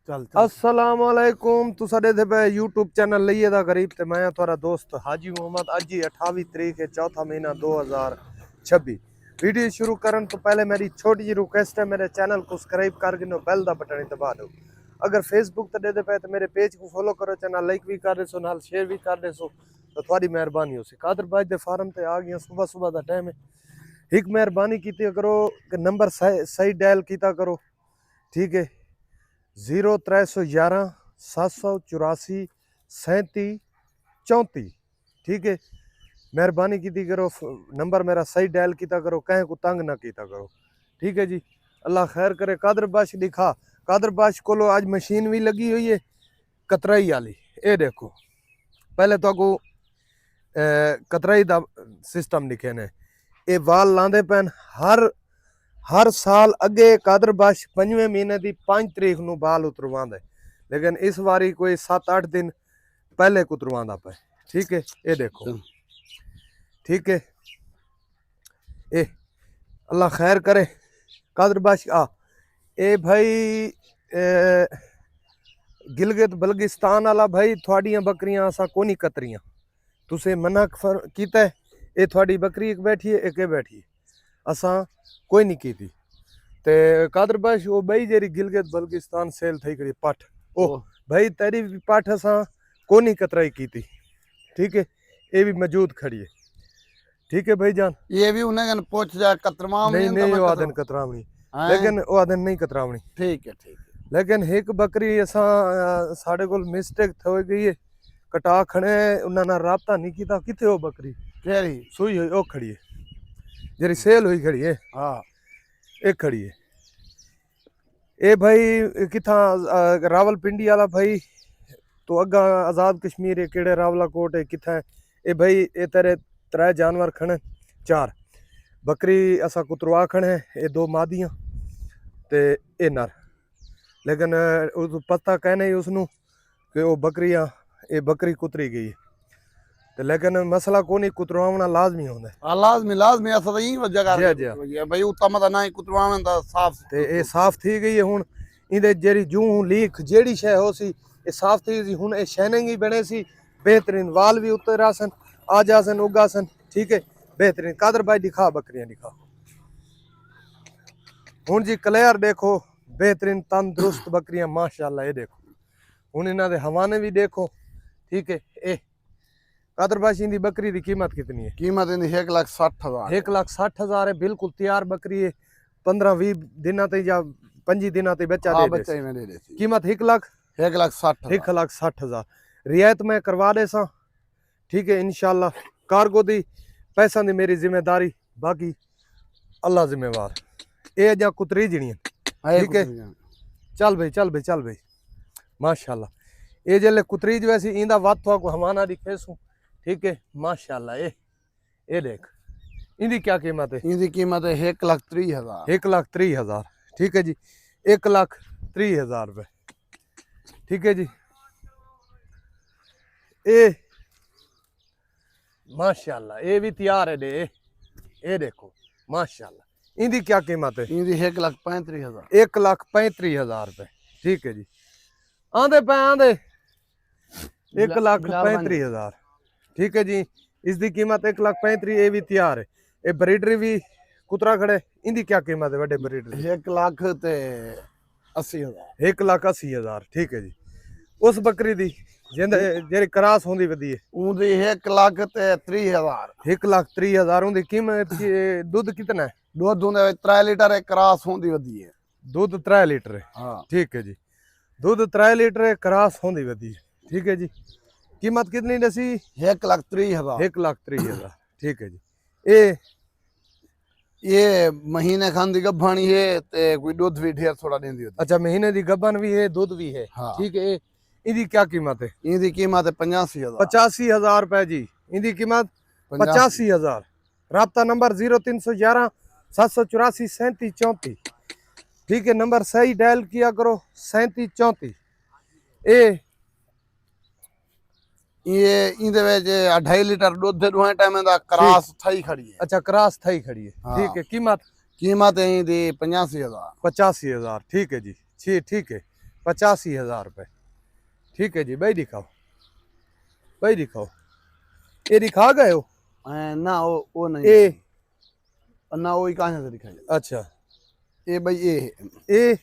चल अस्सलाम वालेकुम तुसा दे पे यूट्यूब चैनल लइए दा गरीब ते मैं थोड़ा दोस्त हाजी मोहम्मद। अज ही 28 तरीक है, चौथा महीना 2026। वीडियो शुरू करन तो पहले मेरी छोटी जी रिक्वेस्ट है, मेरे चैनल को सब्सक्राइब कर गिनो, बेल दा बटन दबा दो। अगर फेसबुक ते दे पे तो मेरे पेज को फॉलो करो, चैनल लाइक भी कर देसो, नाल शेयर भी कर देसो, तो थोड़ी मेहरबानी हो सी। कादर बाज दे फार्म ते आ गया, सुबह सुबह दा टाइम है। एक मेहरबानी कीती करो कि नंबर सही डायल कीता करो, ठीक है। 0311 784 37 34, ठीक है। मेहरबानी की करो, नंबर मेरा सही डायल किया करो, कहीं को तंग ना किया करो, ठीक है जी। अल्लाह खैर करे। कादर बाश दिखा, कादर बाश को आज मशीन भी लगी हुई है कतराई वाली। ये देखो, पहले तो को कतराई का सिस्टम दिखे ने, ये वाल लांदे पैन हर साल अगे। कादर बाश 5वें महीने की 5 तरीक नू बाल उतरवांदा है, लेकिन इस बारी कोई 7-8 दिन पहले को उतरवांदा पे, ठीक है। ये देखो, ठीक है। ए अल्लाह खैर करे। कादर बाश ए भाई गिलगित बल्गिस्तान वाला भाई, थोड़ियां बकरियां असा कोनी कतरियां, तुसे मना कीता है। ये थोड़ी बकरी एक बैठी है, एक बैठी है, असा कोई नहीं की थी। ते कादर बाश वो बई जेरी गिलगित बल्गिस्तान सेल थई खड़ी पठ, ओ भाई तेरी भी पठ असा कोनी कतराई की थी, ठीक है। ये भी मौजूद खड़ी है, ठीक है भाई जान। ये भी उन्हें पूछ जा कतरमावनी नहीं नहीं, वो आदन कतरावनी, लेकिन वो आदन नहीं कतरावनी, ठीक है ठीक है। लेकिन एक बकरी असा साडे कोल मिस्टेक हो गई है, कटा खड़े उन्होंने ना राबता नहीं किया। किथे वो बकरी केरी सुई हुई वो खड़ी है, जेरी सेल हुई खड़ी है, हाँ एक खड़ी है। ए भाई किथा रावलपिंडी वाला भाई, तो अगा आज़ाद कश्मीर है, केड़े रावला कोट है, किथा है। ए भाई ए तेरे 3 जानवर खड़े, 4 बकरी असा कुतरवा खड़े, ये 2 मादियां ते ए नर। लेकिन उस पता कहने ही उसनू कि वो बकरियां, ये बकरी कुतरी गई है, तो लेकिन मसला को नहीं, कुतरवाना लाजमी होंदा है। लाजमी लाजमी असा तो यही वजह जी जी कर भाई उत्तम दा ना कुतरवावन दा साफ ते ये साफ थी गई है। हुन इंदे जेरी जूं लीक जेड़ी शय हो सी, ये साफ थी सी। हुन ये शाइनिंग ही बने सी, बेहतरीन वाल भी उतर आसन, आ जासन, उगासन, ठीक है, बेहतरीन। कादर भाई दिखा बकरियां दिखा। हुन जी क्लियर देखो, बेहतरीन तंदुरुस्त बकरियां माशाल्लाह। ये देखो, हुन इन्हां दे हवाने भी देखो, ठीक है। ए कादर भाई इंदी बकरी की कीमत कितनी है? कीमत इनकी 1,60,000 1,60,000 है, बिल्कुल तैयार बकरी है। 15-20 दिन ते या 25 दिन ते बच्चा हाँ दे बच्चा ही में दे देती। कीमत 1,60,000। 1,60,000 रियायत मैं करवा दे सा, ठीक है इंशाल्लाह। कार्गो दी पैसा दी मेरी जिम्मेदारी, बाकी अल्लाह जिम्मेवार। ये अजा कुतरी जणी, ठीक है। चल भाई चल भाई चल भाई, माशाल्लाह। ये जेले कुतरी जो वैसी इंदा वत को हमाना दिखेसू, ठीक है, माशाल्लाह। ये देख, इंदी क्या कीमत है? इनकी कीमत है 1,30,000। 1,30,000, ठीक है जी। 1,30,000 रुपये, ठीक है जी। ए माशाल्लाह, ये भी तैयार है दे। ये देखो माशाल्लाह, इंदी क्या कीमत है? इनकी 1,35,000। 1,35,000 रुपये, ठीक है जी। आंदे पे आंदे 1,35,000, ठीक है जी। इसकी कीमत 1,35,000। ये भी तैयार है। ये ब्रीडर भी कुतरा खड़े, इनकी क्या कीमत है? बड़े ब्रीडर 1,80,000। 1,80,000, ठीक है जी। उस बकरी दी जेरी क्रॉस होंदी वदी है, उनकी 1,30,000। 1,30,000 उनकी कीमत। दूध कितना है? दूध उन्हें 3 लीटर एक क्रॉस होंदी वदी है। दूध 3 लीटर है, हाँ ठीक है जी। दूध 3 लीटर है, क्रॉस होंदी वदी है, ठीक है जी। कीमत कितनी दसी? 1,30,000। 1,30,000, ठीक है जी। ये महीने खान दी गभानी है ते कोई दूध भी ढेर थोड़ा देंदी होती। अच्छा, महीने की गबन भी है, दूध भी है, हाँ। ठीक है। इनकी क्या कीमत है? इनकी कीमत है 85,000। 85,000 रुपए जी। इनकी कीमत 85,000। राब्ता नंबर 0311 784 37 34, ठीक है। नंबर सही डायल किया करो, 37 34। ये इंदे विच 2.5 लीटर दूध दे दुहे टाइम दा क्रॉस थई खड़ी है। अच्छा, क्रॉस थई खड़ी है, हाँ। ठीक है। कीमत कीमत है इंदी 85,000। 85,000, ठीक है जी। ठीक है, 85,000 रुपए। ठीक है जी, भाई दिखाओ, भाई दिखाओ, ये दिखा गए हो? ना वो नहीं ए ना, वो ही कहाँ से दिखाई। अच्छा, ये भाई ये ए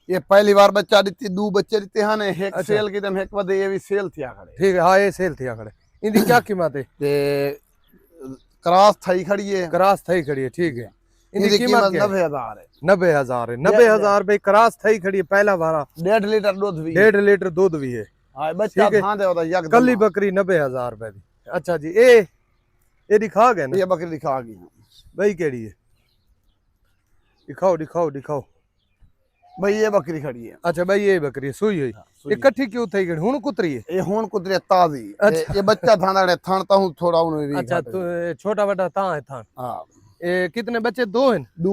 ये पहली बार बच्चा दिते, दो बच्चे दिते हैं ने, एक अच्छा। सेल की तम एक बदे ये भी सेल थिया खड़े। ठीक है, हाँ ये सेल थी आखड़े। इनकी क्या कीमत है? ते क्रॉस थई खड़ी है, क्रास थई खड़ी है। ठीक है, इनकी इनकी कीमत कीमत क्या है? 90,000 है। 90,000 है। 90,000 रुपए क्रास थई खड़ी है, पहला बारा 1.5 लीटर दूध भी 1.5 लीटर दूध भी है। हां, बच्चा ठीक है। थां दे होता यक कल्ली बकरी 90,000 रुपए दी। अच्छा जी, ये दिखा गए ना ये बकरी दिखा गई भाई, केड़ी है? दिखाओ दिखाओ दिखाओ। भाई, ये बकरी खड़ी है। अच्छा भाई, ये बकरी सुई हुई, सुई। इकट्ठी क्यों थई गई? हुन कुतरी है? ये हुन कुतरे ताजी। अच्छा। ये बच्चा थां दाड़े थानता हूं थोड़ा उन्हें भी। अच्छा, तो छोटा बड़ा ता है था। हां, ये कितने बच्चे? दो हैं? दू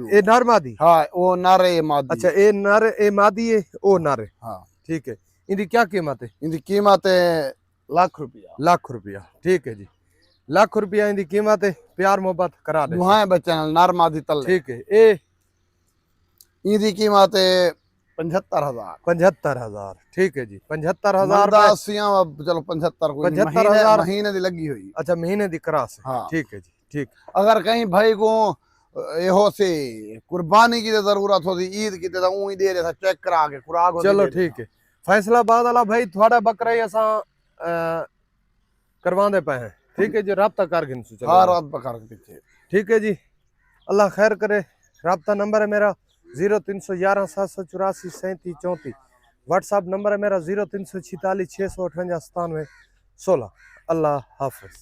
ये नर मादी? हां, वो नारे ये मादी। अच्छा, ये नर, ये मादी है, ओ नर है। हां, ठीक है, इनकी क्या कीमत है? इनकी कीमत है ₹1,00,000। ₹1,00,000। ठीक है जी, ₹1,00,000 इनकी कीमत है। प्यार मोहब्बत करा दे। दुहाए बच्चा नार मादी तल। ठीक है, ये इनकी कीमत है 75,000। 75,000। ठीक है जी, 75,000 मंदा रुपए। अस्सियां चलो 75 कोई नहीं, 75,000 महीने दी लगी हुई। अच्छा, महीने दी क्रास है। हाँ। ठीक है जी, ठीक। अगर कहीं भाई को एहो से कुर्बानी की जरूरत होती, ईद की तो ऊं ही दे रहे चेक करा के खुराक चलो ठीक है, फैसलाबाद वाला भाई थोड़ा बकरा ही असा करवा दे पाए हैं। ठीक है जी, राब्ता कर गिन सु चलो। हर रात पकड़ के पीछे। ठीक है जी, अल्लाह खैर करे। राब्ता नंबर है मेरा 0311 784 37 34। व्हाट्सअप नंबर है मेरा 0346 658 97 16। अल्लाह हाफिज।